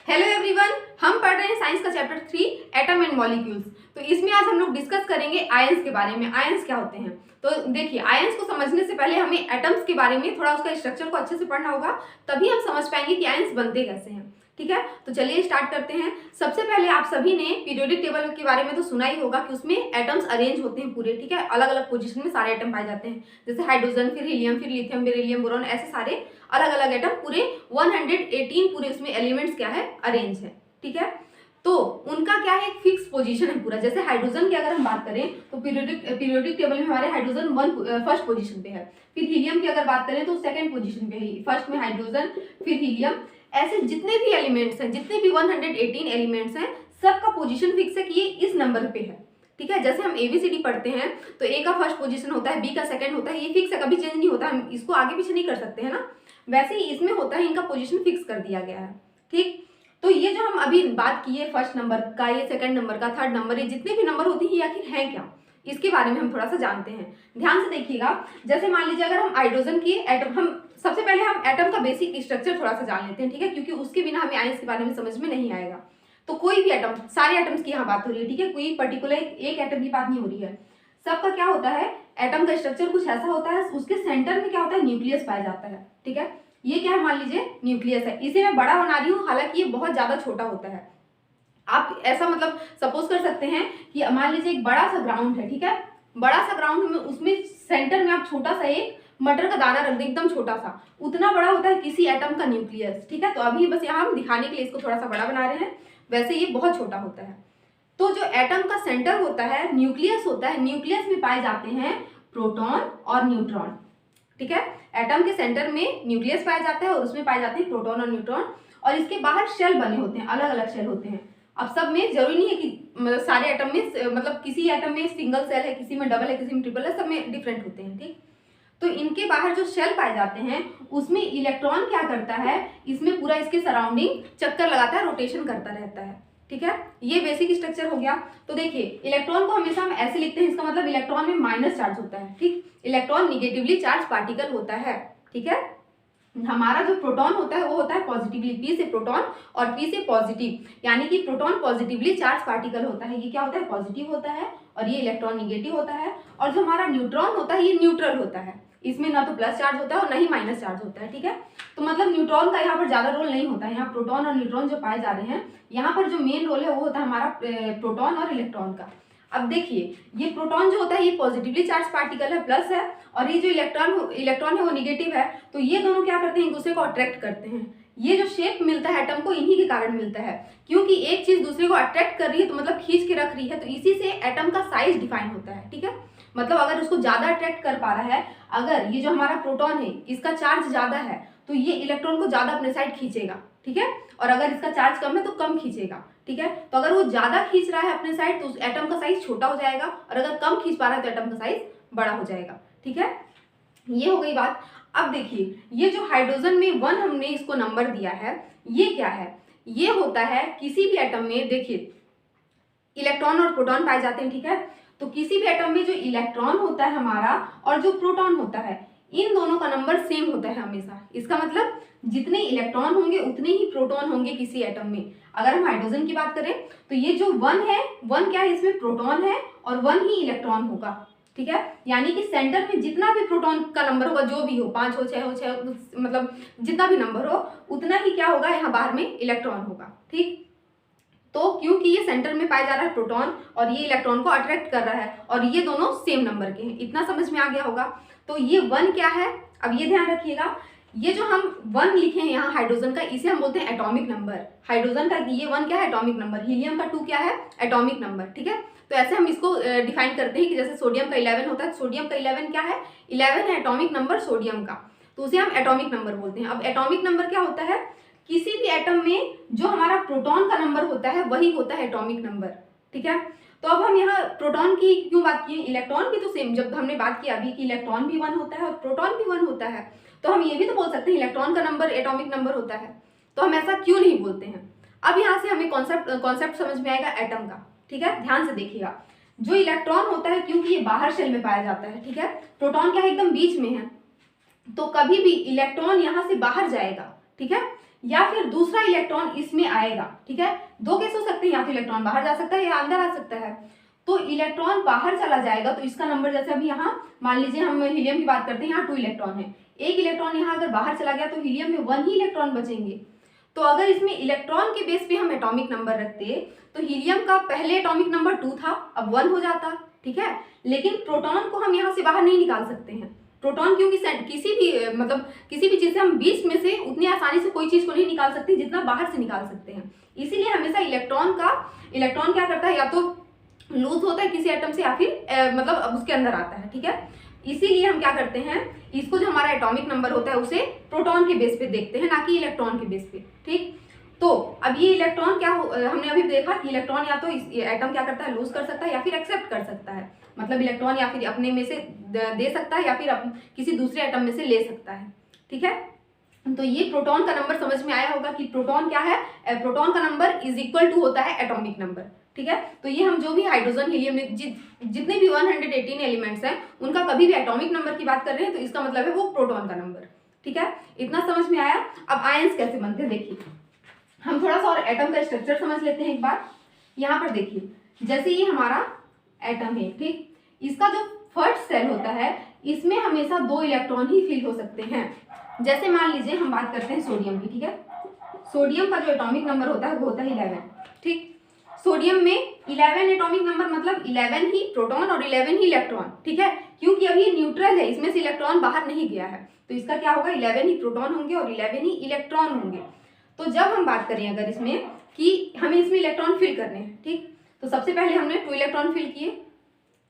Hello everyone, हम पढ़ रहे हैं साइंस का चैप्टर 3 एटम एंड मॉलिक्यूल्स। तो इसमें आज हम लोग डिस्कस करेंगे आयंस के बारे में। आयंस क्या होते हैं? तो देखिए, आयंस को समझने से पहले हमें एटम्स के बारे में थोड़ा उसका स्ट्रक्चर को अच्छे से पढ़ना होगा, तभी हम समझ पाएंगे कि आयंस बनते कैसे हैं। ठीक है, तो चलिए स्टार्ट करते हैं। सबसे पहले आप सभी ने पीरियोडिक टेबल के बारे में तो सुना ही होगा कि उसमें एटम्स अरेंज होते हैं पूरे। ठीक है, अलग अलग पोजीशन में सारे एटम पाए जाते हैं, जैसे हाइड्रोजन, फिर हीलियम, फिर लिथियम, बेरिलियम, बोरॉन, ऐसे सारे अलग अलग एटम पूरे 118 पूरे उसमें एलिमेंट्स क्या है, अरेंज है। ठीक है, तो उनका क्या है, एक फिक्स पोजीशन है पूरा। जैसे हाइड्रोजन की अगर हम बात करें तो पीरियोडिक टेबल में हमारे हाइड्रोजन फर्स्ट पोजीशन पे है। फिर हीलियम की अगर बात करें तो सेकंड पोजीशन पे है, फर्स्ट में हाइड्रोजन फिर हीलियम। ऐसे जितने भी एलिमेंट्स हैं, जितने भी 118 एलिमेंट्स हैं, सबका पोजीशन फिक्स है कि ये इस नंबर पे है। ठीक है, जैसे हम एबीसीडी पढ़ते हैं तो ए का फर्स्ट पोजीशन होता है, बी का सेकंड होता है, ये फिक्स है, कभी चेंज नहीं होता, हम इसको आगे पीछे नहीं कर सकते हैं ना। वैसे ही इसमें होता है, इनका पोजीशन फिक्स कर दिया गया है। ठीक, तो ये जो हम अभी बात की है फर्स्ट नंबर का, ये सेकंड नंबर का, थर्ड नंबर, ये जितने भी नंबर होती है आखिर हैं क्या, इसके बारे में हम थोड़ा सा जानते हैं। ध्यान से देखिएगा। जैसे मान लीजिए अगर हम हाइड्रोजन की एटम, हम सबसे पहले हम एटम का बेसिक स्ट्रक्चर थोड़ा सा जान लेते हैं। ठीक है, क्योंकि उसके बिना हमें आयंस के बारे में समझ में नहीं आएगा। तो कोई भी एटम, सारे एटम्स की यहाँ बात हो रही है। ठीक है, कोई पर्टिकुलर एक एटम की बात नहीं हो रही है। सबका क्या होता है, एटम का स्ट्रक्चर कुछ ऐसा होता है, उसके सेंटर में क्या होता है, न्यूक्लियस पाया जाता है। ठीक है, ये क्या है, मान लीजिए न्यूक्लियस है, इसे मैं बड़ा बना रही हूँ, हालांकि ये बहुत ज्यादा छोटा होता है। आप ऐसा मतलब सपोज कर सकते हैं कि मान लीजिए एक बड़ा सा ग्राउंड है। ठीक है, बड़ा सा ग्राउंड में उसमें सेंटर में आप छोटा सा एक मटर का दाना रख दें, एकदम छोटा सा, उतना बड़ा होता है किसी एटम का न्यूक्लियस। ठीक है, तो अभी बस यहाँ हम दिखाने के लिए इसको थोड़ा सा बड़ा बना रहे हैं, वैसे ये बहुत छोटा होता है। तो जो एटम का सेंटर होता है, न्यूक्लियस होता है, न्यूक्लियस में पाए जाते हैं प्रोटॉन और न्यूट्रॉन। ठीक है, एटम के सेंटर में न्यूक्लियस पाया जाता है और उसमें पाए जाते हैं प्रोटॉन और न्यूट्रॉन, और इसके बाहर शेल बने होते हैं, अलग अलग शेल होते हैं। अब सब में जरूरी नहीं है कि मतलब सारे एटम में, मतलब किसी एटम में सिंगल सेल है, किसी में डबल है, किसी में ट्रिपल है, सब में डिफरेंट होते हैं। ठीक, तो इनके बाहर जो शेल पाए जाते हैं उसमें इलेक्ट्रॉन क्या करता है, इसमें पूरा इसके सराउंडिंग चक्कर लगाता है, रोटेशन करता रहता है। ठीक है, ये बेसिक स्ट्रक्चर हो गया। तो देखिए, इलेक्ट्रॉन को हमेशा हम ऐसे लिखते हैं, इसका मतलब इलेक्ट्रॉन में माइनस चार्ज होता है। ठीक, इलेक्ट्रॉन निगेटिवली चार्ज पार्टिकल होता है। ठीक है, हमारा जो प्रोटॉन होता है वो होता है पॉजिटिवली, पी से प्रोटॉन और पी से पॉजिटिव, यानी कि प्रोटॉन पॉजिटिवली चार्ज पार्टिकल होता है, ये क्या होता है, पॉजिटिव होता है, और ये इलेक्ट्रॉन निगेटिव होता है। और जो हमारा न्यूट्रॉन होता है ये न्यूट्रल होता है, इसमें ना तो प्लस चार्ज होता है और ना ही माइनस चार्ज होता है। ठीक है, तो मतलब न्यूट्रॉन का यहाँ पर ज्यादा रोल नहीं होता है। यहाँ प्रोटॉन और न्यूट्रॉन जो पाए जा रहे हैं, यहाँ पर जो मेन रोल है वो होता है हमारा प्रोटॉन और इलेक्ट्रॉन का। अब देखिए, ये प्रोटॉन जो होता है ये पॉजिटिवली चार्ज पार्टिकल है, प्लस है, और ये जो इलेक्ट्रॉन है वो निगेटिव है। तो ये दोनों क्या करते हैं, एक दूसरे को अट्रैक्ट करते हैं। ये जो शेप मिलता है एटम को, इन्हीं के कारण मिलता है, क्योंकि एक चीज दूसरे को अट्रैक्ट कर रही है, तो मतलब खींच के रख रही है, तो इसी से एटम का साइज डिफाइन होता है। ठीक है, मतलब अगर उसको ज्यादा अट्रैक्ट कर पा रहा है, अगर ये जो हमारा प्रोटॉन है इसका चार्ज ज्यादा है तो ये इलेक्ट्रॉन को ज्यादा अपने साइड खींचेगा। ठीक है, और अगर इसका चार्ज कम है तो कम खींचेगा। ठीक है, तो अगर वो ज्यादा खींच रहा है अपने साइड तो उस एटम का साइज छोटा हो जाएगा, और अगर कम खींच पा रहा है तो एटम का साइज बड़ा हो जाएगा। ठीक है, ये हो गई बात। अब देखिए, ये जो हाइड्रोजन में 1 हमने इसको नंबर दिया है, ये क्या है, ये होता है किसी भी एटम में, देखिए इलेक्ट्रॉन और प्रोटॉन पाए जाते हैं। ठीक है, तो किसी भी एटम में जो इलेक्ट्रॉन होता है हमारा और जो प्रोटॉन होता है, इन दोनों का नंबर सेम होता है हमेशा। इसका मतलब जितने इलेक्ट्रॉन होंगे उतने ही प्रोटॉन होंगे किसी एटम में। अगर हम हाइड्रोजन की बात करें तो ये जो 1 है, 1 क्या है, इसमें प्रोटॉन है और 1 ही इलेक्ट्रॉन होगा। ठीक है, यानी कि सेंटर में जितना भी प्रोटॉन का नंबर होगा, जो भी हो, 5 हो, 6 हो, 6, मतलब जितना भी नंबर हो, उतना ही क्या होगा, यहाँ बाहर में इलेक्ट्रॉन होगा। ठीक, तो क्योंकि ये सेंटर में पाया जा रहा है प्रोटॉन और ये इलेक्ट्रॉन को अट्रैक्ट कर रहा है, और ये दोनों सेम नंबर के हैं, इतना समझ में आ गया होगा। तो ये 1 क्या है, अब ये ध्यान रखिएगा, ये जो हम 1 लिखे हैं यहाँ हाइड्रोजन का, इसे हम बोलते हैं एटॉमिक नंबर। हाइड्रोजन का ये 1 क्या है, एटॉमिक नंबर। हीलियम का 2 क्या है, एटॉमिक नंबर। ठीक है, तो ऐसे हम इसको डिफाइन करते हैं कि जैसे सोडियम का 11 होता है, सोडियम का 11 क्या है, 11 है एटॉमिक नंबर सोडियम का, तो उसे हम एटॉमिक नंबर बोलते हैं। अब एटॉमिक नंबर क्या होता है, किसी भी एटम में जो हमारा प्रोटॉन का नंबर होता है वही होता है एटॉमिक नंबर। ठीक है, तो अब हम यहाँ प्रोटॉन की क्यों बात किए, इलेक्ट्रॉन की तो सेम, जब हमने बात की अभी कि इलेक्ट्रॉन भी 1 होता है और प्रोटॉन भी 1 होता है, तो हम ये भी तो बोल सकते हैं इलेक्ट्रॉन का नंबर एटॉमिक नंबर होता है, तो हम ऐसा क्यों नहीं बोलते हैं। अब यहाँ से हमें कॉन्सेप्ट समझ में आएगा एटम का। ठीक है, ध्यान से देखिएगा, जो इलेक्ट्रॉन होता है, क्योंकि ये बाहर शेल में पाया जाता है, ठीक है, प्रोटॉन क्या है, एकदम बीच में है, तो कभी भी इलेक्ट्रॉन यहाँ से बाहर जाएगा। ठीक है, या फिर दूसरा इलेक्ट्रॉन इसमें आएगा, ठीक है। दो केस हो सकते हैं, या तो इलेक्ट्रॉन बाहर जा सकता है या अंदर आ सकता है। तो इलेक्ट्रॉन बाहर चला जाएगा तो इसका नंबर, जैसे अभी यहाँ मान लीजिए हम हीलियम की बात करते हैं, यहाँ 2 इलेक्ट्रॉन है, एक इलेक्ट्रॉन यहाँ अगर बाहर चला गया तो हीलियम में 1 ही इलेक्ट्रॉन बचेंगे। तो अगर इसमें इलेक्ट्रॉन के बेस पे हम एटॉमिक नंबर रखते तो हीलियम का पहले एटॉमिक नंबर 2 था, अब 1 हो जाता, ठीक है। लेकिन प्रोटॉन को हम यहाँ से बाहर नहीं निकाल सकते हैं। प्रोटॉन क्योंकि किसी भी चीज से हम बीच में से उतनी आसानी से कोई चीज को नहीं निकाल सकते जितना बाहर से निकाल सकते हैं। इसीलिए हमेशा इलेक्ट्रॉन क्या करता है, या तो लूज होता है किसी एटम से या फिर मतलब उसके अंदर आता है, ठीक है। इसीलिए हम क्या करते हैं, इसको जो हमारा एटॉमिक नंबर होता है उसे प्रोटॉन के बेस पे देखते हैं, ना कि इलेक्ट्रॉन के बेस पे, ठीक। तो अब ये इलेक्ट्रॉन हमने अभी देखा कि इलेक्ट्रॉन या तो एटम क्या करता है, लूज कर सकता है या फिर एक्सेप्ट कर सकता है। मतलब इलेक्ट्रॉन या फिर अपने में से दे सकता है या फिर किसी दूसरे एटम में से ले सकता है, ठीक है। तो ये प्रोटॉन का नंबर समझ में आया होगा कि प्रोटॉन क्या है, प्रोटॉन का नंबर इज इक्वल टू होता है एटॉमिक नंबर, ठीक है। तो ये हम जो भी हाइड्रोजन हीलियम जितने भी 118 एलिमेंट्स हैं उनका कभी भी एटॉमिक नंबर की बात कर रहे हैं तो इसका मतलब है वो प्रोटॉन का नंबर, ठीक है। इतना समझ में आया। अब आयंस कैसे बनते हैं देखिए, हम थोड़ा सा और एटम का स्ट्रक्चर समझ लेते हैं एक बार। यहाँ पर देखिए, जैसे ये हमारा एटम है, ठीक, इसका जो फर्स्ट सेल होता है इसमें हमेशा 2 इलेक्ट्रॉन ही फिल हो सकते हैं। जैसे मान लीजिए हम बात करते हैं सोडियम की, ठीक है। सोडियम का जो एटॉमिक नंबर होता है वो होता है 11, ठीक। सोडियम में 11 एटॉमिक नंबर मतलब 11 ही प्रोटॉन और 11 ही इलेक्ट्रॉन, ठीक है। क्योंकि अभी ये न्यूट्रल है, इसमें से इलेक्ट्रॉन बाहर नहीं गया है, तो इसका क्या होगा, 11 ही प्रोटॉन होंगे और 11 ही इलेक्ट्रॉन होंगे। तो जब हम बात करें अगर इसमें कि हमें इसमें इलेक्ट्रॉन फिल करने हैं, ठीक, तो सबसे पहले हमने 2 इलेक्ट्रॉन फिल किए।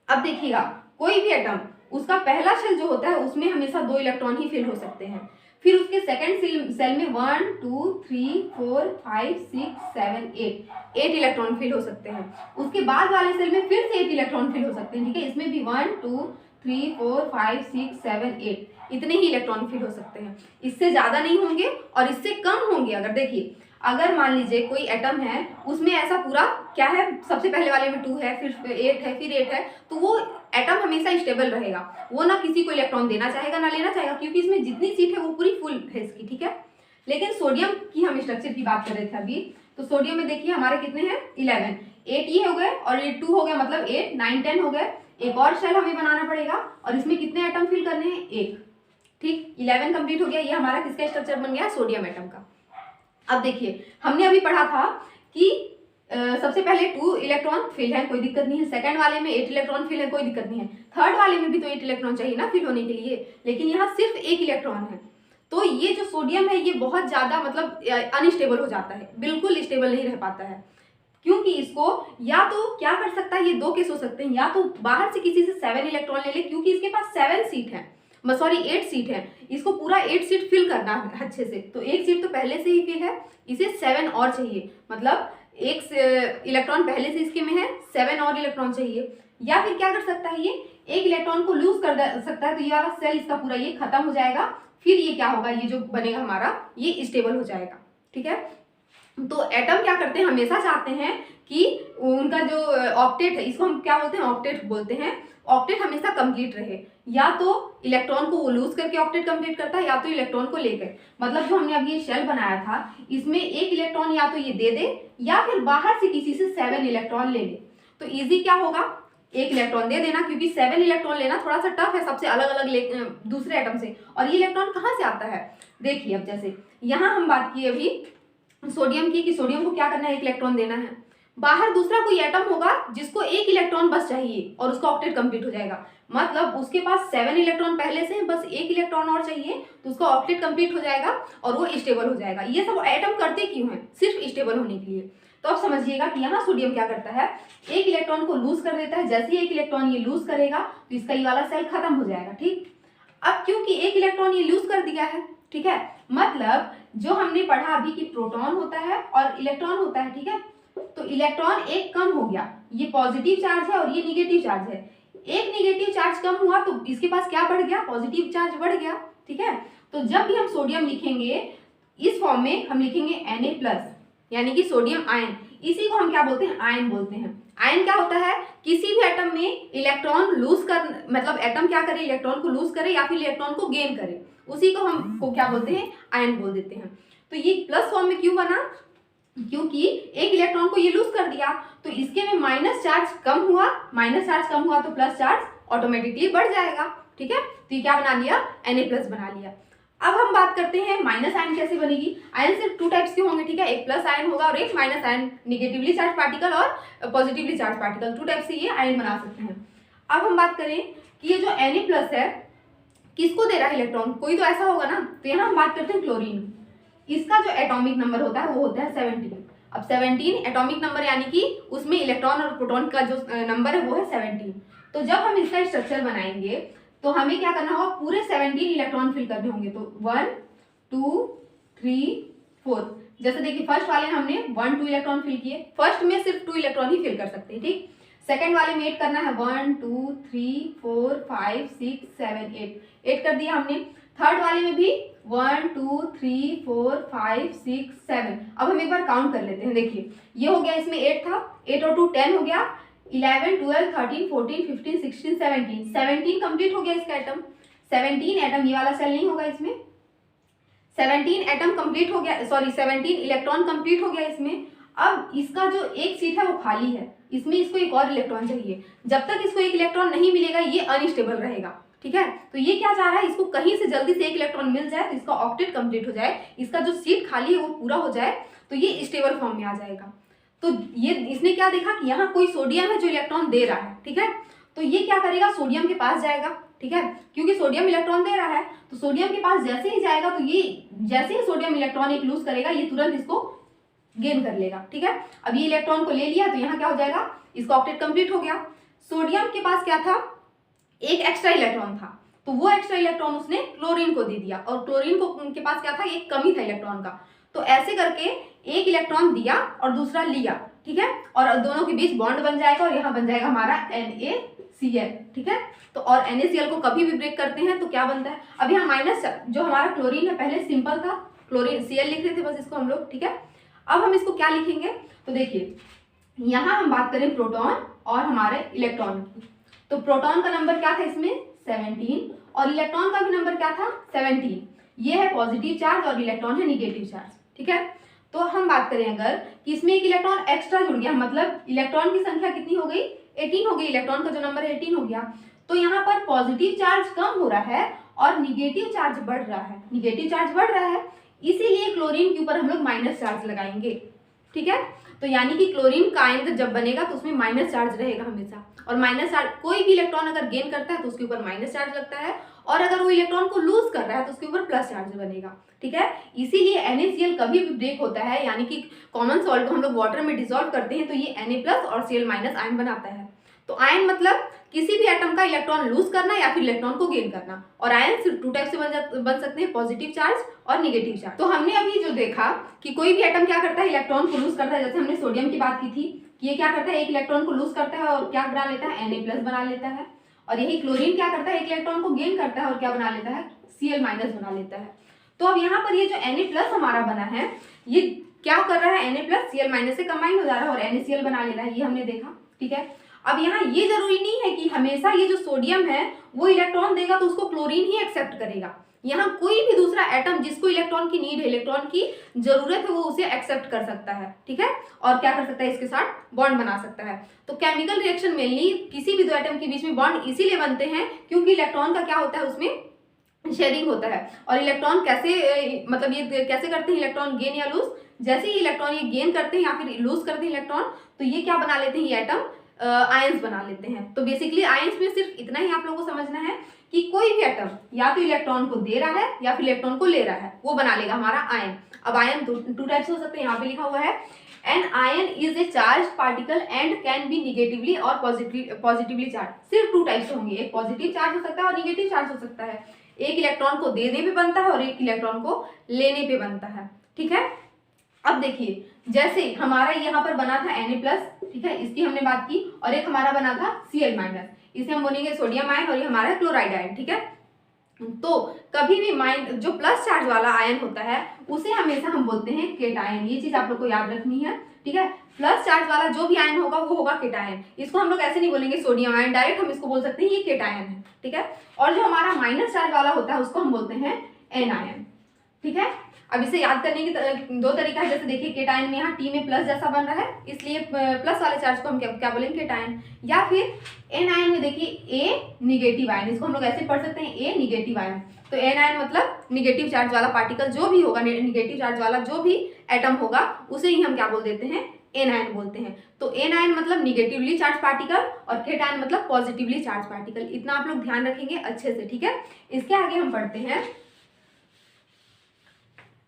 अब देखिएगा कोई भी एटम उसका पहला शेल जो होता है उसमें हमेशा 2 इलेक्ट्रॉन ही फिल हो सकते हैं। फिर उसके सेकंड सेल में 1 2 3 4 5 6 7 8 इलेक्ट्रॉन फिल हो सकते हैं। उसके बाद वाले सेल में फिर से 8 इलेक्ट्रॉन फिल हो सकते हैं, ठीक है। इसमें भी 1 2 3 4 5 6 7 8 इतने ही इलेक्ट्रॉन फिल हो सकते हैं, इससे ज्यादा नहीं होंगे और इससे कम होंगे। अगर देखिए, अगर मान लीजिए कोई एटम है उसमें ऐसा पूरा क्या है, सबसे पहले वाले में 2 है, फिर 8 है, फिर 8 है, तो वो एटम हमेशा स्टेबल रहेगा, वो ना किसी को इलेक्ट्रॉन देना चाहेगा ना लेना चाहेगा, क्योंकि इसमें जितनी सीट है वो पूरी फुल है इसकी, ठीक है। लेकिन सोडियम की हम स्ट्रक्चर की बात कर रहे थे अभी, तो सोडियम में देखिए हमारे कितने हैं, 11, 8 ये हो गए और ये 2 हो गया, मतलब 8 9 10 हो गए। एक और शेल हमें बनाना पड़ेगा और इसमें कितने एटम फिल करने हैं, 1, ठीक। 11 कंप्लीट हो गया। ये हमारा किसका स्ट्रक्चर बन गया, सोडियम एटम का। अब देखिए हमने अभी पढ़ा था कि सबसे पहले 2 इलेक्ट्रॉन फिल है, कोई दिक्कत नहीं है। सेकंड वाले में 8 इलेक्ट्रॉन फिल है, कोई दिक्कत नहीं है। थर्ड वाले में भी तो 8 इलेक्ट्रॉन चाहिए ना फिल होने के लिए, लेकिन यहाँ सिर्फ 1 इलेक्ट्रॉन है। तो ये जो सोडियम है ये बहुत ज्यादा मतलब अनस्टेबल हो जाता है, बिल्कुल स्टेबल नहीं रह पाता है, क्योंकि इसको या तो क्या कर सकता है, ये 2 केस हो सकते हैं, या तो बाहर से किसी से 7 इलेक्ट्रॉन ले ले, क्योंकि इसके पास 7 सीट है, सॉरी 8 सीट है, इसको पूरा 8 सीट फिल करना है अच्छे से। तो 1 सीट तो पहले से ही फिल है, इसे 7 और चाहिए, मतलब 1 इलेक्ट्रॉन पहले से इसके में है, 7 और इलेक्ट्रॉन चाहिए। या फिर क्या कर सकता है, ये 1 इलेक्ट्रॉन को लूज कर सकता है, तो ये वाला सेल इसका पूरा ये खत्म हो जाएगा। फिर ये क्या होगा, ये जो बनेगा हमारा ये स्टेबल हो जाएगा, ठीक है। तो एटम क्या करते हैं, हमेशा चाहते हैं कि उनका जो ऑक्टेट है, इसको हम क्या बोलते हैं, ऑक्टेट बोलते हैं, ऑक्टेट हमेशा कंप्लीट रहे। या तो इलेक्ट्रॉन को वो लूज करके ऑक्टेट कंप्लीट करता है, या तो इलेक्ट्रॉन को लेकर, मतलब जो हमने अभी ये शेल बनाया था इसमें 1 इलेक्ट्रॉन या तो ये दे दे या फिर बाहर से किसी से 7 इलेक्ट्रॉन ले ले। तो इजी क्या होगा, 1 इलेक्ट्रॉन दे देना, क्योंकि 7 इलेक्ट्रॉन लेना थोड़ा सा टफ है सबसे अलग अलग दूसरे एटम से। और ये इलेक्ट्रॉन कहाँ से आता है, देखिए अब जैसे यहाँ हम बात की अभी सोडियम की, कि सोडियम को क्या करना है, 1 इलेक्ट्रॉन देना है। बाहर दूसरा कोई एटम होगा जिसको 1 इलेक्ट्रॉन बस चाहिए और उसका ऑक्टेट कंप्लीट हो जाएगा, मतलब उसके पास 7 इलेक्ट्रॉन पहले से, बस 1 इलेक्ट्रॉन और चाहिए तो उसका ऑक्टेट कंप्लीट हो जाएगा और वो स्टेबल हो जाएगा। ये सब एटम करते क्यों हैं, सिर्फ स्टेबल होने के लिए। तो अब समझिएगा कि यहाँ सोडियम क्या करता है, 1 इलेक्ट्रॉन को लूज कर देता है। जैसे ही 1 इलेक्ट्रॉन ये लूज करेगा तो इसका ये वाला सेल खत्म हो जाएगा, ठीक। अब क्योंकि 1 इलेक्ट्रॉन ये लूज कर दिया है, ठीक है, मतलब जो हमने पढ़ा अभी कि प्रोटॉन होता है और इलेक्ट्रॉन होता है, ठीक है। तो इलेक्ट्रॉन एक कम हो गया, ये पॉजिटिव चार्ज है और ये निगेटिव चार्ज है। एक निगेटिव चार्ज कम हुआ तो इसके पास क्या बढ़ गया, पॉजिटिव चार्ज बढ़ गया, ठीक है। तो जब भी हम सोडियम लिखेंगे इस फॉर्म में हम लिखेंगे Na+, यानी कि सोडियम आयन। इसी को हम क्या बोलते हैं, आयन बोलते हैं। आयन क्या होता है, किसी भी एटम में इलेक्ट्रॉन लूज कर, मतलब एटम क्या करे, इलेक्ट्रॉन को लूज करे या फिर इलेक्ट्रॉन को गेन करे, उसी को हम क्या बोलते हैं, आयन बोल देते हैं। तो ये प्लस फॉर्म में क्यों बना, क्योंकि एक इलेक्ट्रॉन को ये लूज कर दिया, तो इसके में माइनस चार्ज कम हुआ, माइनस चार्ज कम हुआ तो प्लस चार्ज ऑटोमेटिकली बढ़ जाएगा। ठीक है, तो ये क्या बना लिया, Na+ बना लिया। अब हम बात करते हैं माइनस आयन कैसे बनेगी। आयन सिर्फ 2 टाइप्स के होंगे, ठीक है, एक प्लस आयन होगा और एक minus ion, negatively charge particle और पॉजिटिवली चार्ज पार्टिकल, 2 टाइप से ये आयन बना सकते हैं। अब हम बात करें कि ये जो Na+ है किसको दे रहा है इलेक्ट्रॉन, कोई तो ऐसा होगा ना, तो यहाँ हम बात करते हैं क्लोरीन। इसका जो एटॉमिक नंबर होता है वो होता है 17। अब 17 एटॉमिक नंबर, यानी कि उसमें इलेक्ट्रॉन और प्रोटॉन का जो नंबर है वो है 17। तो जब हम इसका स्ट्रक्चर बनाएंगे तो हमें क्या करना होगा, पूरे 17 इलेक्ट्रॉन फिल करने होंगे। तो 1 2 3 4, जैसे देखिए फर्स्ट वाले हमने 1 2 इलेक्ट्रॉन फिल किए, फर्स्ट में सिर्फ 2 इलेक्ट्रॉन ही फिल कर सकते हैं, ठीक। सेकंड वाले में 8 करना है, 1 2 3 4 5 6 7 8 कर दिया हमने। थर्ड वाले में भी 1 2 3 4 5 6 7। अब हम एक बार काउंट कर लेते हैं, देखिए ये हो गया, इसमें 8 था, 8 और 2 10 हो गया, 11 12 13 14 15 16 17 17 कंप्लीट हो गया इसका एटम। 17 एटम, ये वाला सेल नहीं होगा इसमें, 17 एटम कंप्लीट हो गया, सॉरी 17 इलेक्ट्रॉन कंप्लीट हो गया इसमें। अब इसका जो एक सीट है वो खाली है, इसमें इसको एक और इलेक्ट्रॉन चाहिए। जब तक इसको एक इलेक्ट्रॉन नहीं मिलेगा ये अनस्टेबल रहेगा, ठीक है। तो ये क्या चाह रहा है, इसको कहीं से जल्दी से एक इलेक्ट्रॉन मिल जाए तो इसका ऑक्टेट कंप्लीट हो जाए, इसका जो सीट खाली है वो पूरा हो जाए, तो ये स्टेबल फॉर्म में आ जाएगा। तो ये इसने क्या देखा कि यहाँ कोई सोडियम है जो इलेक्ट्रॉन दे रहा है, ठीक है। तो ये क्या करेगा, सोडियम के पास जाएगा, ठीक है, क्योंकि सोडियम इलेक्ट्रॉन दे रहा है, तो सोडियम के पास जैसे ही जाएगा तो ये जैसे ही सोडियम इलेक्ट्रॉन एक लूज करेगा ये तुरंत इसको गेन कर लेगा, ठीक है। अब ये इलेक्ट्रॉन को ले लिया तो यहाँ क्या हो जाएगा, इसका ऑक्टेट कंप्लीट हो गया। सोडियम के पास क्या था, एक एक्स्ट्रा इलेक्ट्रॉन था, तो वो एक्स्ट्रा इलेक्ट्रॉन उसने क्लोरीन को दे दिया, और क्लोरीन को के पास क्या था, एक कमी था इलेक्ट्रॉन का। तो ऐसे करके एक इलेक्ट्रॉन दिया और दूसरा लिया, ठीक है, और दोनों के बीच बॉन्ड बन जाएगा और यहाँ बन जाएगा हमारा NaCl, ठीक है। तो और NaCl को कभी भी ब्रेक करते हैं तो क्या बनता है, अब यहाँ माइनस जो हमारा क्लोरीन है पहले सिंपल था, क्लोरीन Cl लिख रहे थे बस इसको हम लोग, ठीक है। अब हम इसको क्या लिखेंगे, तो देखिए यहाँ हम बात करें प्रोटॉन और हमारे इलेक्ट्रॉन की, तो प्रोटॉन का नंबर क्या था इसमें 17 और इलेक्ट्रॉन का भी नंबर क्या था 17। ये है पॉजिटिव चार्ज और इलेक्ट्रॉन है निगेटिव चार्ज, ठीक है। तो हम बात करें अगर कि इसमें एक इलेक्ट्रॉन एक्स्ट्रा जुड़ गया, मतलब इलेक्ट्रॉन की संख्या कितनी हो गई, 18 हो गई, इलेक्ट्रॉन का जो नंबर है 18 हो गया, तो यहाँ पर पॉजिटिव चार्ज कम हो रहा है और निगेटिव चार्ज बढ़ रहा है, निगेटिव चार्ज बढ़ रहा है, इसीलिए क्लोरीन के ऊपर हम लोग माइनस चार्ज लगाएंगे, ठीक है। तो यानी कि क्लोरीन का आयन जब बनेगा तो उसमें माइनस चार्ज रहेगा हमेशा, और माइनस चार्ज कोई भी इलेक्ट्रॉन अगर गेन करता है तो उसके ऊपर माइनस चार्ज लगता है, और अगर वो इलेक्ट्रॉन को लूज कर रहा है तो उसके ऊपर प्लस चार्ज बनेगा, ठीक है। इसीलिए NaCl कभी भी ब्रेक होता है, यानी कि कॉमन सॉल्ट को हम लोग वाटर में डिसॉल्व करते हैं तो ये Na+ और Cl- आयन बनाता है। तो आयन मतलब किसी भी एटम का इलेक्ट्रॉन लूज करना या फिर इलेक्ट्रॉन को गेन करना, और आयन सिर्फ 2 टाइप से बन सकते हैं, पॉजिटिव चार्ज और निगेटिव चार्ज। तो हमने अभी जो देखा कि कोई भी एटम क्या करता है, इलेक्ट्रॉन को लूज करता है, जैसे हमने सोडियम की बात की थी कि ये क्या करता है, एक इलेक्ट्रॉन को लूज करता है और क्या बना लेता है, Na+ बना लेता है, और यही क्लोरीन क्या करता है, एक इलेक्ट्रॉन को गेन करता है और क्या बना लेता है, Cl- बना लेता है। तो अब यहाँ पर ये जो Na+ हमारा बना है ये क्या कर रहा है, Na+ Cl- से कंबाइन हो जा रहा है और NaCl बना ले रहा है, ये हमने देखा, ठीक है। अब यहाँ ये जरूरी नहीं है कि हमेशा ये जो सोडियम है वो इलेक्ट्रॉन देगा तो उसको क्लोरीन ही एक्सेप्ट करेगा, यहाँ कोई भी दूसरा एटम जिसको इलेक्ट्रॉन की नीड है, इलेक्ट्रॉन की जरूरत है, वो उसे एक्सेप्ट कर सकता है, ठीक है, और क्या कर सकता है, इसके साथ बॉन्ड बना सकता है। तो केमिकल रिएक्शन मेनली किसी भी दो एटम के बीच में बॉन्ड इसीलिए बनते हैं क्योंकि इलेक्ट्रॉन का क्या होता है, उसमें शेयरिंग होता है। और इलेक्ट्रॉन कैसे, मतलब ये कैसे करते हैं इलेक्ट्रॉन गेन या लूज, जैसे ही इलेक्ट्रॉन ये गेन करते हैं या फिर लूज करते हैं इलेक्ट्रॉन, तो ये क्या बना लेते हैं, ये एटम आयंस बना लेते हैं। तो बेसिकली आयंस में सिर्फ इतना ही आप लोगों को समझना है कि कोई भी एटम या तो इलेक्ट्रॉन को दे रहा है या फिर इलेक्ट्रॉन को ले रहा है, वो बना लेगा हमारा आयन। अब आयन 2 टाइप्स हो सकते हैं, यहाँ पे लिखा हुआ है an ion is a charge particle and can be negatively और पॉजिटिवली चार्ज। सिर्फ 2 टाइप्स होंगे, एक पॉजिटिव चार्ज हो सकता है और निगेटिव चार्ज हो सकता है, एक इलेक्ट्रॉन को देने पे बनता है और एक इलेक्ट्रॉन को लेने पे बनता है, ठीक है। अब देखिए जैसे हमारा यहाँ पर बना था Na+, ठीक है, इसकी हमने बात की, और एक हमारा बना था Cl-, इसे हम बोलेंगे सोडियम आयन और ये हमारा क्लोराइड आयन, ठीक है। तो कभी भी माइन जो प्लस चार्ज वाला आयन होता है उसे हमेशा हम बोलते हैं केटायन, ये चीज आप लोग को याद रखनी है, ठीक है। प्लस चार्ज वाला जो भी आयन होगा वो होगा केटायन, इसको हम लोग ऐसे नहीं बोलेंगे सोडियम आयन, डायरेक्ट हम इसको बोल सकते हैं ये केटायन है, ठीक है। और जो हमारा माइनस चार्ज वाला होता है उसको हम बोलते हैं एनायन, ठीक है। अब इसे याद करने की दो तरीका है। जैसे देखिए केटायन में यहाँ टी में प्लस जैसा बन रहा है, इसलिए प्लस वाले चार्ज को हम क्या बोलेंगे, केटायन। या फिर एन आयन में देखिए ए निगेटिव आयन, इसको हम लोग ऐसे पढ़ सकते हैं, ए निगेटिव आयन। तो एन आयन मतलब निगेटिव चार्ज वाला पार्टिकल जो भी होगा, निगेटिव चार्ज वाला जो भी एटम होगा उसे ही हम क्या बोल देते हैं, एन आयन बोलते हैं। तो एन आयन मतलब निगेटिवली चार्ज पार्टिकल और केटायन मतलब पॉजिटिवली चार्ज पार्टिकल। इतना आप लोग ध्यान रखेंगे अच्छे से, ठीक है। इसके आगे हम पढ़ते हैं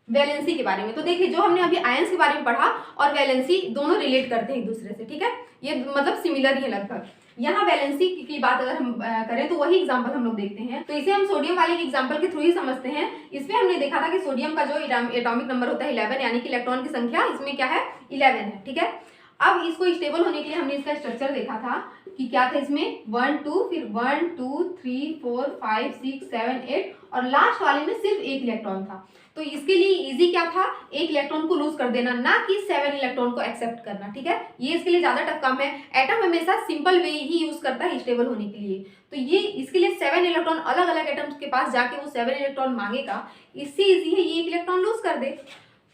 वैलेंसी के बारे में। तो देखिए जो हमने अभी आयंस के बारे में पढ़ा और वैलेंसी दोनों रिलेट करते हैं एक दूसरे से, ठीक है, ये मतलब सिमिलर ही है लगभग। यहाँ वैलेंसी की बात अगर हम करें तो वही एग्जांपल हम लोग देखते हैं। तो इसे हम सोडियम वाले के एग्जांपल के थ्रू ही समझते हैं। इसमें हमने देखा था कि सोडियम का जो एटॉमिक नंबर होता है 11, यानी कि इलेक्ट्रॉन की संख्या इसमें क्या है, 11 है, ठीक है। अब इसको स्टेबल होने के लिए हमने इसका स्ट्रक्चर देखा था कि क्या था इसमें 1 2, फिर 1 2 3 4 5 6 7 8 और लास्ट वाले में सिर्फ एक इलेक्ट्रॉन था। तो इसके लिए इजी क्या था, एक इलेक्ट्रॉन को लूज कर देना, ना कि 7 इलेक्ट्रॉन को एक्सेप्ट करना, ठीक है। ये इसके लिए ज्यादा टफ काम है। एटम हमेशा सिंपल वे ही यूज करता है स्टेबल होने के लिए। तो ये इसके लिए 7 इलेक्ट्रॉन अलग अलग एटम्स के पास जाके वो 7 इलेक्ट्रॉन मांगेगा, इससे इजी है ये एक इलेक्ट्रॉन लूज कर दे।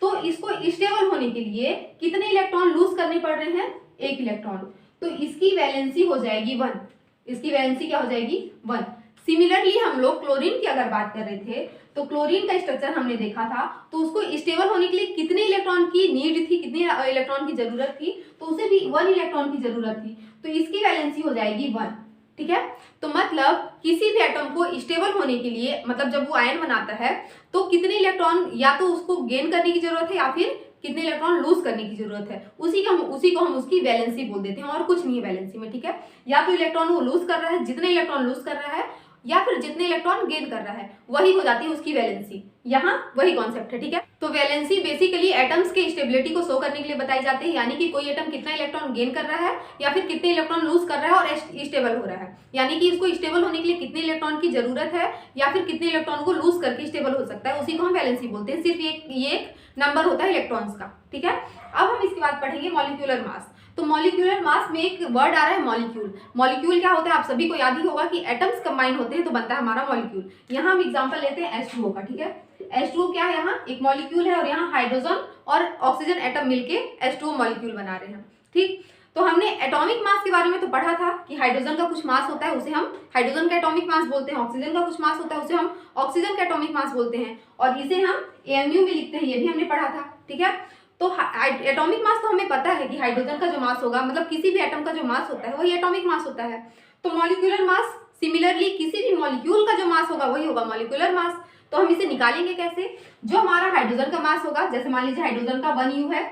तो इसको स्टेबल होने के लिए कितने इलेक्ट्रॉन लूज करने पड़ रहे हैं, एक इलेक्ट्रॉन। तो इसकी वैलेंसी हो जाएगी 1, इसकी वैलेंसी क्या हो जाएगी, 1। सिमिलरली हम लोग क्लोरीन की अगर बात कर रहे थे तो क्लोरीन का स्ट्रक्चर हमने देखा था, तो उसको स्टेबल होने के लिए कितने इलेक्ट्रॉन की नीड थी, कितने इलेक्ट्रॉन की जरूरत थी, तो उसे भी 1 इलेक्ट्रॉन की जरूरत थी। तो इसकी वैलेंसी हो जाएगी 1, ठीक है। तो मतलब किसी भी एटम को स्टेबल होने के लिए, मतलब जब वो आयन बनाता है तो कितने इलेक्ट्रॉन या तो उसको गेन करने की जरूरत है या फिर कितने इलेक्ट्रॉन लूज करने की जरूरत है, उसी को हम उसकी वैलेंसी बोल देते हैं, और कुछ नहीं है वैलेंसी में, ठीक है। या तो इलेक्ट्रॉन वो लूज कर रहा है, जितने इलेक्ट्रॉन लूज कर रहा है, या फिर जितने इलेक्ट्रॉन गेन कर रहा है, वही हो जाती है उसकी वैलेंसी। यहाँ वही कॉन्सेप्ट है, ठीक है। तो वैलेंसी बेसिकली एटम्स के स्टेबिलिटी को शो करने के लिए बताई जाती है, यानी कि कोई एटम कितना इलेक्ट्रॉन गेन कर रहा है या फिर कितने इलेक्ट्रॉन लूज कर रहा है और स्टेबल हो रहा है, यानी कि इसको स्टेबल होने के लिए कितने इलेक्ट्रॉन की जरूरत है या फिर कितने इलेक्ट्रॉन को लूज करके स्टेबल हो सकता है, उसी को हम वैलेंसी बोलते हैं। सिर्फ ये एक नंबर होता है इलेक्ट्रॉन्स का, ठीक है। अब हम इसके बाद पढ़ेंगे मॉलिक्यूलर मास। तो मॉलिक्यूलर मास में एक वर्ड आ रहा है मॉलिक्यूल। मॉलिक्यूल क्या होता है, आप सभी को याद ही होगा कि एटम्स कंबाइन होते हैं तो बनता है हमारा मॉलिक्यूल। यहाँ हम एग्जांपल लेते हैं H2O का, ठीक है। H2O क्या है, यहाँ एक मॉलिक्यूल है और यहाँ हाइड्रोजन और ऑक्सीजन एटम मिलके H2O मॉलिक्यूल बना रहे हैं, ठीक। तो हमने एटॉमिक मास के बारे में तो पढ़ा था कि हाइड्रोजन का कुछ मास होता है, उसे हम हाइड्रोजन का एटॉमिक मास बोलते हैं। ऑक्सीजन का कुछ मास होता है, उसे हम ऑक्सीजन का एटॉमिक मास बोलते हैं, और इसे हम AMU में लिखते हैं, ये भी हमने पढ़ा था, ठीक है। तो एटॉमिक मास तो हमें पता है कि हाइड्रोजन का जो मास होगा, मतलब किसी भी एटम का जो मास होता है वही एटॉमिक मास होता है। तो मॉलिक्यूलर मास सिमिलरली किसी भी मॉलिक्यूल का जो मास होगा वही होगा मॉलिक्यूलर मास। तो हम इसे निकालेंगे कैसे, जो हमारा हाइड्रोजन का मास होगा, जैसे मान लीजिए हाइड्रोजन का 1U है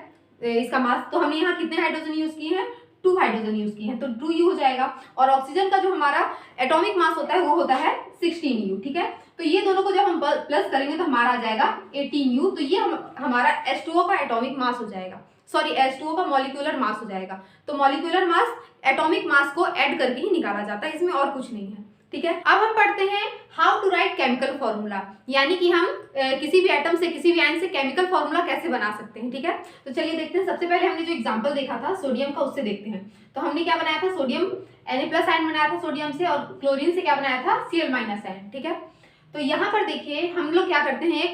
इसका मास, तो हमने यहाँ कितने हाइड्रोजन यूज किए हैं, 2 हाइड्रोजन यूज किए हैं, तो 2U हो जाएगा। और ऑक्सीजन का जो हमारा एटॉमिक मास होता है वो होता है 16U, ठीक है। तो ये दोनों को जब हम प्लस करेंगे तो हमारा आ जाएगा 18U। तो ये हमारा H2O का एटॉमिक मास हो जाएगा, सॉरी H2O का मॉलिक्यूलर मास हो जाएगा। तो मॉलिक्यूलर मास एटॉमिक मास को ऐड करके ही निकाला जाता है, इसमें और कुछ नहीं है, ठीक है। अब हम पढ़ते हैं how to write chemical formula, यानी कि हम किसी भी एटम से, किसी भी आयन से केमिकल फॉर्मूला कैसे बना सकते हैं, ठीक है। तो चलिए देखते हैं। सबसे पहले हमने जो एग्जांपल देखा था सोडियम का, उससे देखते हैं। तो हमने क्या बनाया था, सोडियम Na+ आयन बनाया था सोडियम से, और क्लोरीन से क्या बनाया था, Cl- आयन, ठीक है। तो यहाँ पर देखिए हम लोग क्या करते हैं,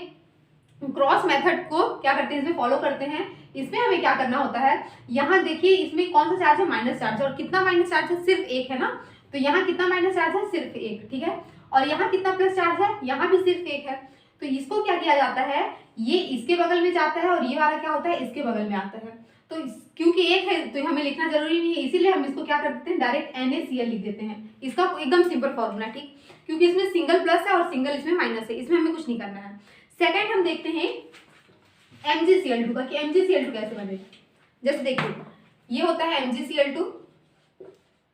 क्रॉस मेथड को क्या करते हैं, इसमें फॉलो करते हैं। इसमें हमें क्या करना होता है, यहाँ देखिए इसमें कौन सा चार्ज है, माइनस चार्ज, और कितना माइनस चार्ज है, सिर्फ एक है ना। तो यहाँ कितना माइनस चार्ज है, सिर्फ एक, ठीक है। और यहाँ कितना प्लस चार्ज है, यहाँ भी सिर्फ एक है। तो इसको क्या किया जाता है, ये इसके बगल में जाता है और ये वाला क्या होता है, इसके बगल में आता है। तो क्योंकि एक है तो हमें लिखना जरूरी नहीं है, इसीलिए हम इसको क्या कर देते हैं, डायरेक्ट NaCl लिख देते हैं। इसका एकदम सिंपल फॉर्मूला, ठीक, क्योंकि इसमें सिंगल प्लस है और सिंगल इसमें माइनस है, इसमें हमें कुछ नहीं करना है। सेकेंड हम देखते हैं MgCl2 का, कि MgCl2 कैसे बनेगा। जैसे देखिए ये होता है MgCl2,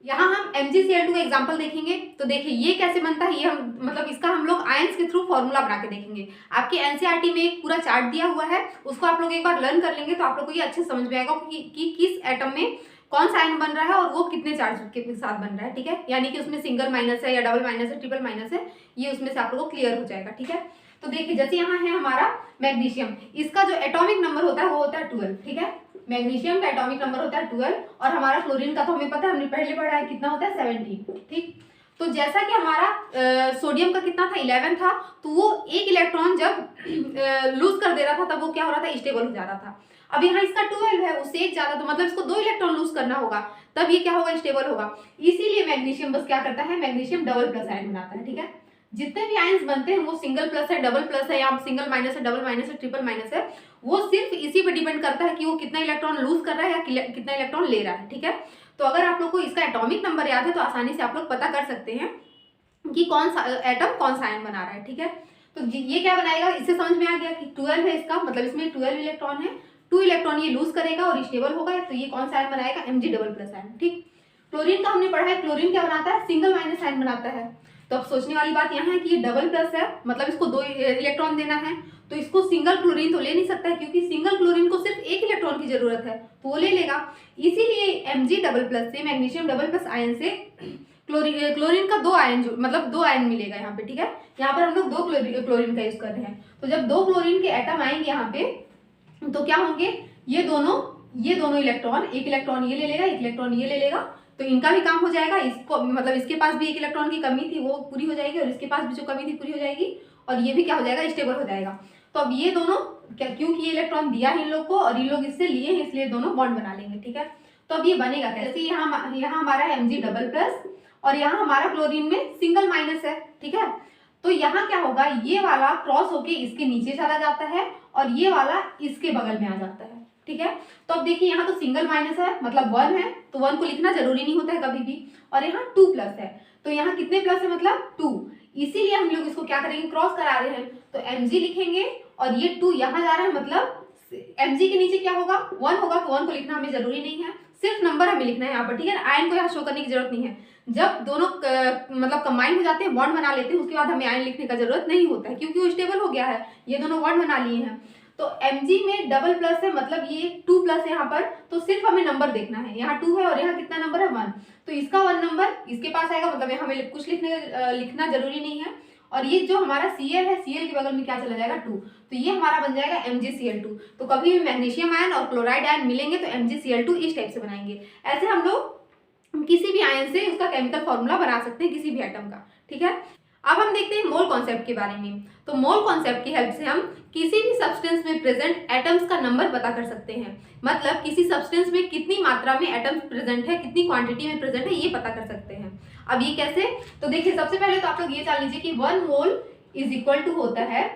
यहाँ हम MgCl2 का एग्जांपल देखेंगे। तो देखिए ये कैसे बनता है, ये हम मतलब इसका हम लोग आयंस के थ्रू फॉर्मूला बना के देखेंगे। आपके NCERT में एक पूरा चार्ट दिया हुआ है, उसको आप लोग एक बार लर्न कर लेंगे तो आप लोग को ये अच्छे समझ में आएगा कि किस एटम में कौन सा आयन बन रहा है और वो कितने चार्ज के साथ बन रहा है, ठीक है। यानी कि उसमें सिंगल माइनस है या डबल माइनस है, ट्रिपल माइनस है, ये उसमें से आप लोग को क्लियर हो जाएगा, ठीक है। तो देखिए जैसे यहाँ है हमारा मैग्नीशियम, इसका जो एटॉमिक नंबर होता है वो होता है 12, ठीक है। मैग्नीशियम का एटॉमिक नंबर होता है 12, और हमारा क्लोरीन का तो हमें पता है, हमने पहले पढ़ा है, कितना होता है 17, ठीक। तो जैसा कि हमारा सोडियम का कितना था 11 था, तो वो एक इलेक्ट्रॉन जब लूज कर दे रहा था तब वो क्या हो रहा था, स्टेबल हो जा रहा था। अब यहाँ इसका 12 है, उससे एक ज्यादा, तो मतलब इसको 2 इलेक्ट्रॉन लूज करना होगा, तब ये क्या होगा, स्टेबल होगा। इसीलिए मैग्नीशियम बस क्या करता है, मैग्नीशियम डबल प्लस आयन बनाता है। ठीक है, जितने भी आयन्स बनते हैं वो सिंगल प्लस है, डबल प्लस है, या सिंगल माइनस है, डबल माइनस है, ट्रिपल माइनस है, वो सिर्फ इसी पे डिपेंड करता है कि वो कितना इलेक्ट्रॉन लूज कर रहा है या कितना इलेक्ट्रॉन ले रहा है। ठीक है, तो अगर आप लोग को इसका एटॉमिक नंबर याद है तो आसानी से आप लोग पता कर सकते हैं कि कौन सा एटम कौन सा आयन बना रहा है। ठीक है, तो ये क्या बनाएगा, इससे समझ में आ गया कि 12 है इसका, मतलब इसमें 12 इलेक्ट्रॉन है, 2 इलेक्ट्रॉन ये लूज करेगा और स्टेबल होगा, तो ये कौन सा आयन बनाएगा, Mg डबल प्लस आयन। ठीक, क्लोरीन का हमने पढ़ा है, क्लोरीन क्या बनाता है, सिंगल माइनस आयन बनाता है। तो अब सोचने वाली बात यहाँ है कि ये डबल प्लस है, मतलब इसको 2 इलेक्ट्रॉन देना है, तो इसको सिंगल क्लोरीन तो ले नहीं सकता है, क्योंकि सिंगल क्लोरीन को सिर्फ 1 इलेक्ट्रॉन की जरूरत है, तो वो ले लेगा। इसीलिए Mg डबल प्लस से, मैग्नीशियम डबल प्लस आयन से क्लोरीन का 2 आयन, जो मतलब 2 आयन मिलेगा यहाँ पे। ठीक है, यहाँ पर हम लोग 2 क्लोरीन का यूज कर रहे हैं, तो जब 2 क्लोरीन के एटम आएंगे यहाँ पे, तो क्या होंगे, ये दोनों इलेक्ट्रॉन, 1 इलेक्ट्रॉन ये ले लेगा, 1 इलेक्ट्रॉन ये ले लेगा, तो इनका भी काम हो जाएगा। इसको मतलब इसके पास भी 1 इलेक्ट्रॉन की कमी थी वो पूरी हो जाएगी, और इसके पास भी जो कमी थी पूरी हो जाएगी, और ये भी क्या हो जाएगा, स्टेबल हो जाएगा। तो अब ये दोनों क्योंकि ये इलेक्ट्रॉन दिया है इन लोग को और इन लोग इससे लिए हैं, इसलिए दोनों बॉन्ड बना लेंगे। ठीक है, तो अब ये बनेगा कैसे, यहाँ हमारा है Mg डबल प्लस, और यहाँ हमारा क्लोरीन में सिंगल माइनस है। ठीक है, तो यहाँ क्या होगा, ये वाला क्रॉस होके इसके नीचे चला जाता है और ये वाला इसके बगल में आ जाता है। ठीक है, तो अब देखिए यहाँ तो सिंगल माइनस है, मतलब 1 है, तो 1 को लिखना जरूरी नहीं होता है कभी भी, और यहाँ 2 प्लस है, तो यहाँ कितने प्लस है, मतलब 2, इसीलिए हम लोग इसको क्या करेंगे, क्रॉस करा रहे हैं, तो Mg लिखेंगे और ये 2 यहाँ जा रहा है, मतलब Mg के नीचे क्या होगा, 1 होगा, तो 1 को लिखना हमें जरूरी नहीं है, सिर्फ नंबर हमें लिखना है यहाँ पर। ठीक है, आयन को यहाँ शो करने की जरूरत नहीं है। जब दोनों मतलब कंबाइन हो जाते हैं, बॉन्ड बना लेते हैं, उसके बाद हमें आयन लिखने का जरूरत नहीं होता है, क्योंकि वो स्टेबल हो गया है, ये दोनों बॉन्ड बना लिए हैं। तो Mg में डबल प्लस है, मतलब ये 2 प्लस है यहाँ पर, तो सिर्फ हमें नंबर देखना है, यहाँ 2 है और यहाँ कितना नंबर है, 1, तो इसका 1 नंबर इसके पास आएगा, मतलब यहाँ हमें कुछ लिखना जरूरी नहीं है। और ये जो हमारा Cl है, Cl के बगल में क्या चला जाएगा, 2, तो ये हमारा बन जाएगा MgCl2। तो कभी भी मैग्नीशियम आयन और क्लोराइड आयन मिलेंगे तो MgCl2 इस टाइप से बनाएंगे। ऐसे हम लोग किसी भी आयन से उसका केमिकल फॉर्मूला बना सकते हैं, किसी भी एटम का। ठीक है, अब हम देखते हैं मोल कॉन्सेप्ट के बारे में। तो मोल कॉन्सेप्ट की हेल्प से हम किसी भी सब्सटेंस में प्रेजेंट एटम्स का नंबर पता कर सकते हैं, मतलब किसी सब्सटेंस में कितनी मात्रा में एटम्स प्रेजेंट है, कितनी क्वांटिटी में प्रेजेंट है, ये पता कर सकते हैं। अब ये कैसे, तो देखिए सबसे पहले तो आप लोग ये जान लीजिए कि 1 मोल इज इक्वल टू होता है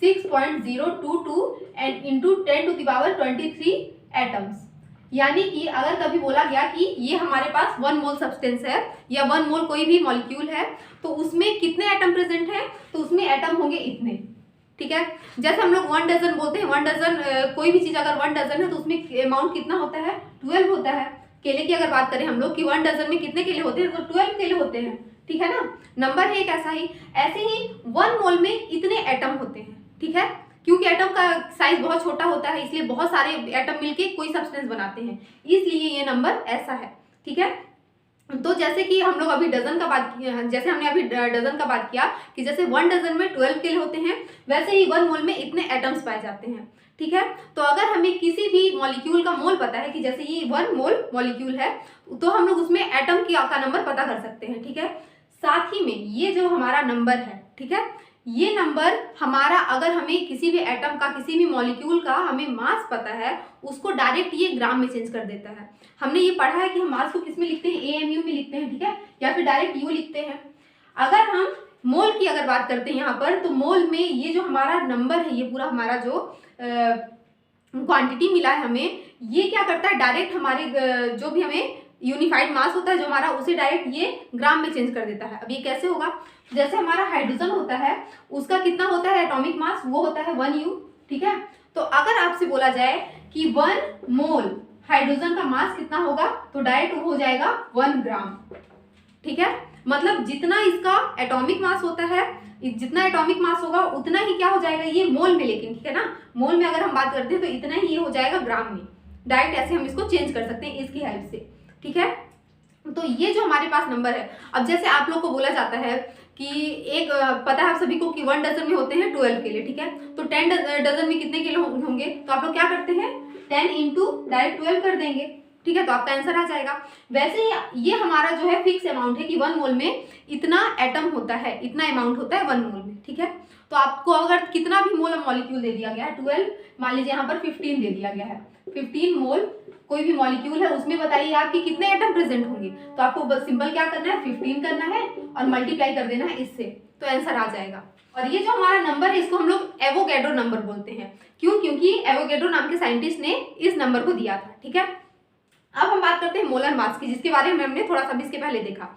6.022 एंड इंटू 10⁻23 एटम्स। यानी कि अगर कभी बोला गया कि ये हमारे पास 1 मोल सब्सटेंस है या 1 मोल कोई भी मॉलिक्यूल है, तो उसमें कितने एटम प्रेजेंट हैं, तो उसमें एटम होंगे इतने। ठीक है, जैसे हम लोग 1 डजन बोलते हैं, 1 डजन कोई भी चीज अगर 1 डजन है तो उसमें अमाउंट कितना होता है, 12 होता है। केले की अगर बात करें हम लोग कि 1 डजन में कितने केले होते हैं, तो 12 केले होते हैं। ठीक है ना, नंबर है एक ऐसा ही। ऐसे ही 1 मोल में इतने एटम होते हैं। ठीक है, क्योंकि एटम का साइज बहुत छोटा होता है, इसलिए बहुत सारे एटम मिलके कोई सब्सटेंस बनाते हैं, इसलिए ये नंबर ऐसा है। ठीक है, तो जैसे कि हम लोग अभी डजन का बात किया, जैसे हमने अभी डजन का बात किया कि जैसे 1 डजन में 12 केले होते हैं, वैसे ही 1 मोल में इतने एटम्स पाए जाते हैं। ठीक है, तो अगर हमें किसी भी मॉलिक्यूल का मोल पता है कि जैसे ये 1 मोल मॉलिक्यूल है, तो हम लोग उसमें एटम का नंबर पता कर सकते हैं। ठीक है, साथ ही में ये जो हमारा नंबर है, ठीक है, ये नंबर हमारा, अगर हमें किसी भी एटम का, किसी भी मॉलिक्यूल का हमें मास पता है, उसको डायरेक्ट ये ग्राम में चेंज कर देता है। हमने ये पढ़ा है कि हम मास को किस में लिखते हैं, AMU में लिखते हैं। ठीक है, या फिर डायरेक्ट यू लिखते हैं। अगर हम मोल की अगर बात करते हैं यहाँ पर, तो मोल में ये जो हमारा नंबर है, ये पूरा हमारा जो क्वांटिटी मिला है हमें, ये क्या करता है, डायरेक्ट हमारे जो भी हमें यूनिफाइड मास होता है जो हमारा, उसे डायरेक्ट ये ग्राम में चेंज कर देता है। अब ये कैसे होगा, जैसे हमारा हाइड्रोजन होता है, उसका कितना होता है एटॉमिक मास, वो होता है 1U। ठीक है, तो अगर आपसे बोला जाए कि 1 मोल हाइड्रोजन का मास कितना होगा, तो डायरेक्ट हो जाएगा 1 ग्राम। ठीक है, मतलब जितना इसका एटॉमिक मास होता है, जितना एटॉमिक मास होगा उतना ही क्या हो जाएगा, ये मोल में, लेकिन ठीक है ना, मोल में अगर हम बात करते हैं तो इतना ही ये हो जाएगा ग्राम में। डायरेक्ट ऐसे हम इसको चेंज कर सकते हैं इसकी हेल्प से। ठीक है, तो ये जो हमारे पास नंबर है, अब जैसे आप लोग को बोला जाता है कि एक पता है आप सभी को कि 1 डजन में होते हैं 12 केले। ठीक है, तो 10 डजन में कितने केले होंगे, तो आप लोग क्या करते हैं, 10 इंटू डायरेक्ट 12 कर देंगे। ठीक है, तो आपका आंसर आ जाएगा। वैसे ही ये हमारा जो है फिक्स अमाउंट है कि 1 मोल में इतना एटम होता है, इतना अमाउंट होता है 1 मोल में, ठीक है। तो आपको अगर कितना भी मोल मॉलिक्यूल दे दिया गया है, 12 मान लीजिए यहाँ पर 15 दे दिया गया है, 15 मोल कोई भी मॉलिक्यूल है, उसमें बताइए आपकी कितने एटम प्रेजेंट होंगे। तो आपको बस सिंपल क्या करना है, 15 करना है और मल्टीप्लाई कर देना है इससे, तो आंसर आ जाएगा। और ये जो हमारा नंबर है इसको हम लोग एवोगैड्रो नंबर बोलते हैं। क्यों? क्योंकि एवोगैड्रो नाम के साइंटिस्ट ने इस नंबर को दिया था, ठीक है। अब हम बात करते हैं मोलर मास की, जिसके बारे में हमने थोड़ा सा भी इसके पहले देखा।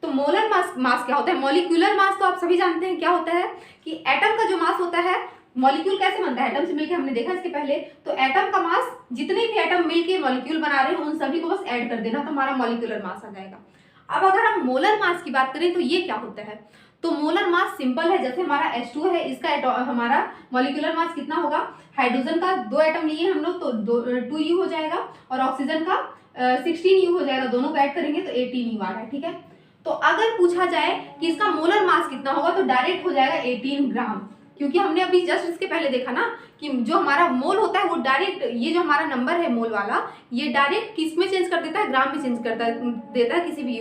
तो मोलर मास क्या होता है? मॉलिक्यूलर मास तो आप सभी जानते हैं क्या होता है कि एटम का जो मास होता है, मॉलिक्यूल कैसे बनता है, एटम से मिलकर, हमने देखा इसके पहले। तो एटम का मास, जितने भी एटम मिलके मॉलिक्यूल बना रहे हैं उन सभी को बस ऐड कर देना, तो हमारा मॉलिक्यूलर मास आ जाएगा। अब अगर हम मोलर मास की बात करें तो ये क्या होता है? तो मोलर मास सिंपल है, जैसे हमारा H2 है, इसका हमारा मॉलिक्यूलर मास कितना होगा? हाइड्रोजन का 2 एटम लिए हम लोग तो 2U हो जाएगा, और ऑक्सीजन का 16U हो जाएगा, दोनों को ऐड करेंगे तो 18U आ रहा है, ठीक है। तो अगर पूछा जाए कि इसका मोलर मास कितना होगा तो डायरेक्ट हो जाएगा 18 ग्राम, क्योंकि हमने अभी जस्ट इसके पहले देखा ना कि जो हमारा मोल होता है वो डायरेक्ट, ये जो हमारा नंबर है मोल वाला, ये डायरेक्ट किस में चेंज कर देता है? ग्राम में चेंज देता है किसी भी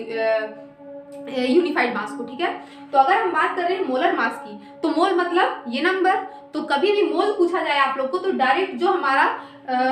यूनिफाइड मास को, ठीक है। तो अगर हम बात कर रहे हैं मोलर मास की, तो मोल मतलब ये नंबर, तो कभी भी मोल पूछा जाए आप लोग को तो डायरेक्ट जो हमारा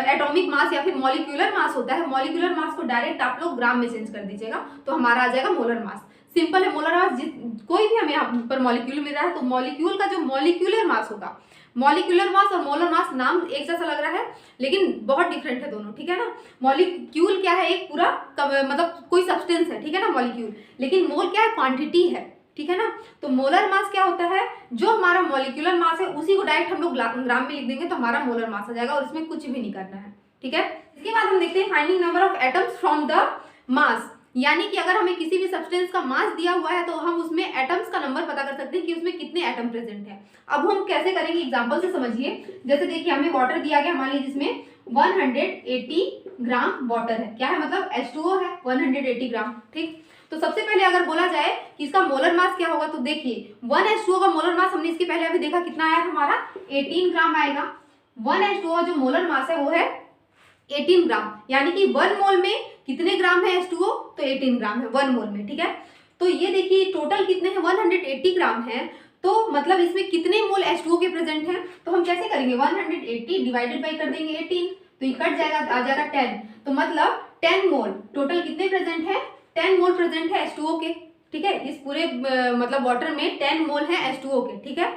एटॉमिक मास या फिर मॉलिक्यूलर मास होता है, मॉलिक्यूलर मास को डायरेक्ट आप लोग ग्राम में चेंज कर दीजिएगा, तो हमारा आ जाएगा मोलर मास। सिंपल है, मोलर मास कोई भी हमें यहाँ पर मॉलिक्यूल मिल रहा है तो मॉलिक्यूल का जो मॉलिक्यूलर मास होगा, मॉलिक्यूलर मास और मोलर मास नाम एक जैसा लग रहा है लेकिन बहुत डिफरेंट है दोनों, ठीक है ना। मॉलिक्यूल क्या है? एक पूरा मतलब कोई सब्सटेंस है, ठीक है ना, मॉलिक्यूल। लेकिन मोल क्या है? क्वांटिटी है, ठीक है ना। तो मोलर मास क्या होता है? जो हमारा मॉलिक्यूलर मास है उसी को डायरेक्ट हम लोग ग्राम में लिख देंगे तो हमारा मोलर मास आ जाएगा, और इसमें कुछ भी नहीं करना है, ठीक है। इसके बाद हम देखते हैं finding number of atoms from the mass, यानी कि अगर हमें किसी भी सब्सटेंस का मास दिया हुआ है तो हम उसमें एटम्स का नंबर पता कर सकते हैं कि उसमें कितने एटम प्रेजेंट है। अब हम कैसे करेंगे, एग्जांपल से समझिए। जैसे देखिए हमें वाटर दिया गया, मान लीजिए जिसमें 180 ग्राम वाटर है, क्या है मतलब H2O है 180 ग्राम, ठीक। तो सबसे पहले अगर बोला जाए कि इसका मोलर मास क्या होगा, तो देखिए 1H2O का मोलर मास हमने इसके पहले अभी देखा कितना आया, हमारा 18 ग्राम आएगा। 1H2O जो मोलर मास है वो है 18 ग्राम, यानी कि 1 मोल में कितने ग्राम है H2O? तो 18 ग्राम है 1 मोल में, ठीक है। तो ये देखिए टोटल कितने हैं, 180 ग्राम है, तो मतलब इसमें कितने मोल H2O के प्रेजेंट हैं? तो हम कैसे करेंगे, 180 डिवाइडेड बाई कर देंगे 18, तो ये कट जाएगा, आ जाएगा 10, तो मतलब 10 मोल टोटल कितने प्रेजेंट है? 10 मोल प्रेजेंट है H2O के, ठीक है। इस पूरे मतलब वाटर में 10 मोल है H2O के, ठीक है।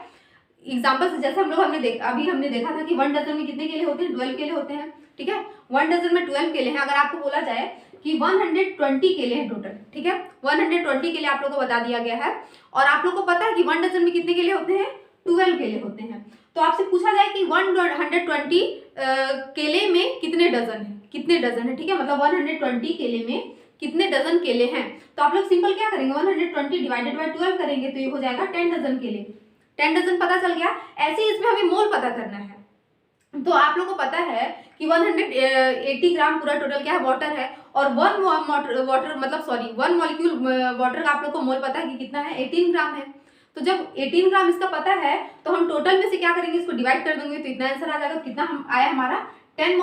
एग्जाम्पल से जैसे अभी हमने देखा था कि 1 डजन में कितने केले होते हैं? 12 केले होते हैं, ठीक है। 1 डजन में 12 केले हैं। अगर आपको बोला जाए कि 120 केले हैं टोटल, ठीक है, 120 केले आप लोग को बता दिया गया है, और आप लोग को पता है कि 1 डजन में कितने केले होते हैं? 12 केले होते हैं। तो आपसे पूछा जाए कि 120 केले में कितने डजन है, कितने डजन है, ठीक है, मतलब 120 केले में कितने डजन केले हैं, तो आप लोग सिंपल क्या करेंगे, 120 डिवाइडेड बाई 12 करेंगे, तो ये हो जाएगा 10 डजन केले। 10 डजन पता चल गया। ऐसे ही इसमें हमें मोल पता करना है। तो आप लोगों को पता है कि 180 ग्राम पूरा टोटल क्या है, वाटर है, और 1 मॉलिक्यूल वाटर का आप लोग को मोल पता है कि कितना है, 18 ग्राम है। तो जब 18 ग्राम इसका पता है तो हम टोटल में से क्या करेंगे, इसको डिवाइड कर देंगे, तो इतना आंसर आ जाएगा। कितना हम आया, हमारा 10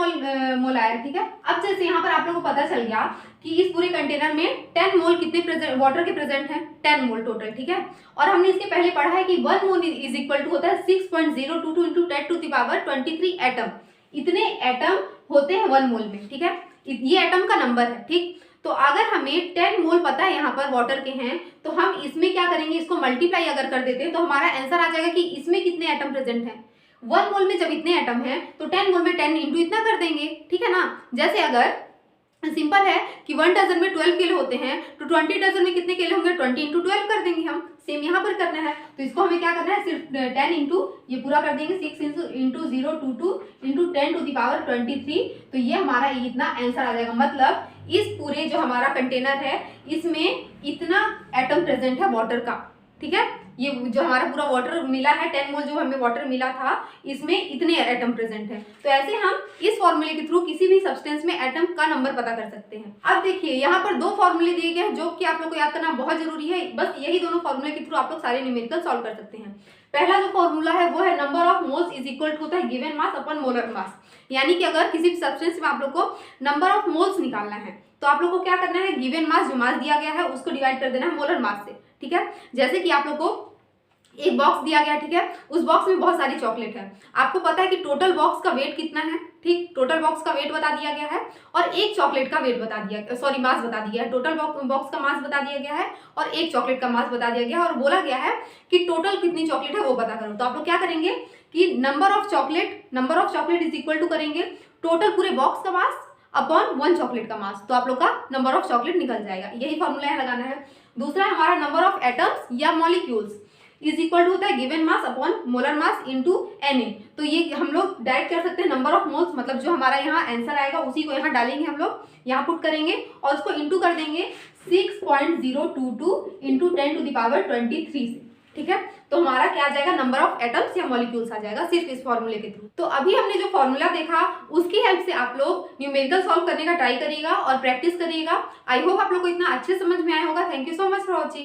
मोल आया, ठीक है। अब जैसे यहाँ पर आप लोगों को पता चल गया कि इस पूरे कंटेनर में 10 मोल कितने वाटर के प्रेजेंट हैं, 10 मोल टोटल, ठीक है। और हमने इसके पहले पढ़ा है कि 1 मोल इज इक्वल टू होता है 6.022 इंटू 10⁻23 एटम। इतने एटम होते हैं 1 मोल में, ठीक है, ये एटम का नंबर है, ठीक। तो अगर हमें 10 मोल पता है यहाँ पर वाटर के हैं, तो हम इसमें क्या करेंगे, इसको मल्टीप्लाई अगर कर देते हैं तो हमारा आंसर आ जाएगा कि इसमें कितने एटम प्रेजेंट हैं। 1 मोल में जब इतने एटम हैं तो 10 मोल में 10 इंटू इतना कर देंगे, ठीक है ना। जैसे अगर सिंपल है कि 1 डजन में 12 केले होते हैं तो 20 डजन में कितने केले होंगे, 20 इंटू 12 कर देंगे हम। सेम यहाँ पर करना है, तो इसको हमें क्या करना है, सिर्फ 10 इंटू ये पूरा कर देंगे, 6 इंटू 022 इंटू 10⁻23, तो ये हमारा इतना आंसर आ जाएगा। मतलब इस पूरे जो हमारा कंटेनर है इसमें इतना एटम प्रेजेंट है वाटर का, ठीक है। ये जो हमारा पूरा वाटर मिला है, 10 मोल जो हमें वाटर मिला था, इसमें इतने एटम प्रेजेंट हैं। तो ऐसे हम इस फॉर्मूले के थ्रू किसी भी सब्सटेंस में एटम का नंबर पता कर सकते हैं। अब देखिए यहाँ पर 2 फॉर्मूले दिए गए हैं जो कि आप लोग को याद करना बहुत जरूरी है। बस यही दोनों फॉर्मूले के थ्रू आप लोग सारे न्यूमेरिकल सॉल्व कर सकते हैं। पहला जो फॉर्मूला है वो है number of moles is equal to होता है गिवन मास अपन मोलर मास। यानी कि अगर किसी भी सब्सटेंस में आप लोग को नंबर ऑफ मोल्स निकालना है तो आप लोग को क्या करना है, गिवन मास जो मास दिया गया है उसको डिवाइड कर देना है मोलर मास से। ठीक है, जैसे कि आप लोग को एक बॉक्स दिया गया, ठीक है, उस बॉक्स में बहुत सारी चॉकलेट है, आपको पता है कि टोटल बॉक्स का वेट कितना है, ठीक, टोटल बॉक्स का वेट बता दिया गया है और एक चॉकलेट का वेट बता दिया, सॉरी मास बता दिया है, टोटल बॉक्स का मास बता दिया गया है और एक चॉकलेट का मास बता दिया गया है और बोला गया है कि टोटल कितनी चॉकलेट है वो पता करो। तो आप लोग क्या करेंगे कि number of chocolate is equal to करेंगे टोटल पूरे बॉक्स का मास अपॉन 1 चॉकलेट का मास, तो आप लोग का नंबर ऑफ चॉकलेट निकल जाएगा। यही फॉर्मूला है लगाना है। दूसरा हमारा नंबर ऑफ एटम्स या मॉलिक्यूल्स इज इक्वल टू होता है given mass upon molar mass into Na। तो ये हम लोग डायरेक्ट कर सकते हैं नंबर ऑफ मोल्स, मतलब जो हमारा यहाँ आंसर आएगा उसी को यहाँ डालेंगे, हम लोग यहाँ पुट करेंगे और उसको इंटू कर देंगे 6.022 इंटू 10⁻23 से। ठीक है, तो हमारा क्या आ जाएगा, नंबर ऑफ एटम्स या मॉलिक्यूल्स आ जाएगा सिर्फ इस फॉर्मूले के थ्रू। तो अभी हमने जो फॉर्मूला देखा उसकी हेल्प से आप लोग न्यूमेरिकल सॉल्व करने का ट्राई करिएगा और प्रैक्टिस करिएगा। आई होप आप लोग को इतना अच्छे समझ में आया होगा। Thank you so much for watching.